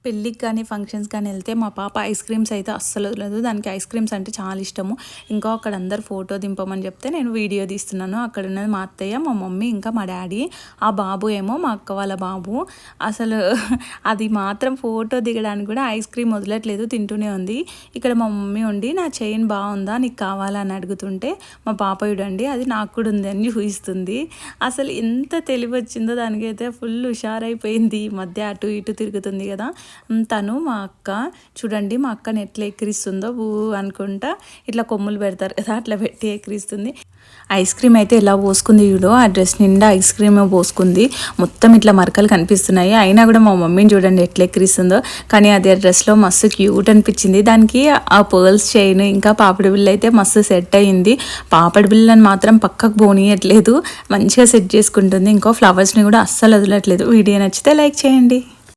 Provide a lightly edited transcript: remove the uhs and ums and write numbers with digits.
పెళ్ళికి కానీ ఫంక్షన్స్ కానీ వెళ్తే మా పాప ఐస్ క్రీమ్స్ అయితే అస్సలు వదలదు. దానికి ఐస్ క్రీమ్స్ అంటే చాలా ఇష్టము. ఇంకా అక్కడ అందరు ఫోటో దింపమని చెప్తే నేను వీడియో తీస్తున్నాను. అక్కడ ఉన్నది మా అత్తయ్య, మా మమ్మీ, ఇంకా మా డాడీ. ఆ బాబు ఏమో మా అక్క వాళ్ళ బాబు. అసలు అది మాత్రం ఫోటో దిగడానికి కూడా ఐస్ క్రీమ్ వదలట్లేదు, తింటూనే ఉంది. ఇక్కడ మా మమ్మీ ఉండి నా చైన్ బాగుందా, నీకు కావాలా అని అడుగుతుంటే మా పాప చూడండి అది నాకు కూడా ఉంది అని చూపిస్తుంది. అసలు ఎంత తెలివి వచ్చిందో దానికైతే, ఫుల్ హుషారైపోయింది. ఈ మధ్య అటు ఇటు తిరుగుతుంది కదా తను. మా అక్క చూడండి, మా అక్కని ఎట్లా ఎక్కిరిస్తుందో, ఊ అనుకుంటా ఇట్లా కొమ్ములు పెడతారు కదా అట్లా పెట్టి ఎక్కిరిస్తుంది. ఐస్ క్రీమ్ అయితే ఎలా పోసుకుంది చూడు, ఆ డ్రెస్ నిండా ఐస్ క్రీమ్ పోసుకుంది. మొత్తం ఇట్లా మరకలు కనిపిస్తున్నాయి. అయినా కూడా మా మమ్మీని చూడండి ఎట్లా ఎక్కిరిస్తుందో. కానీ అదే డ్రెస్లో మస్తు క్యూట్ అనిపించింది. దానికి ఆ పర్ల్స్ చైన్ ఇంకా పాపిడి బిల్ల అయితే మస్తు సెట్ అయ్యింది. పాపిడి బిల్లని మాత్రం పక్కకు పోనీయట్లేదు, మంచిగా సెట్ చేసుకుంటుంది. ఇంకో ఫ్లవర్స్ని కూడా అస్సలు వదలట్లేదు. వీడియో నచ్చితే లైక్ చేయండి.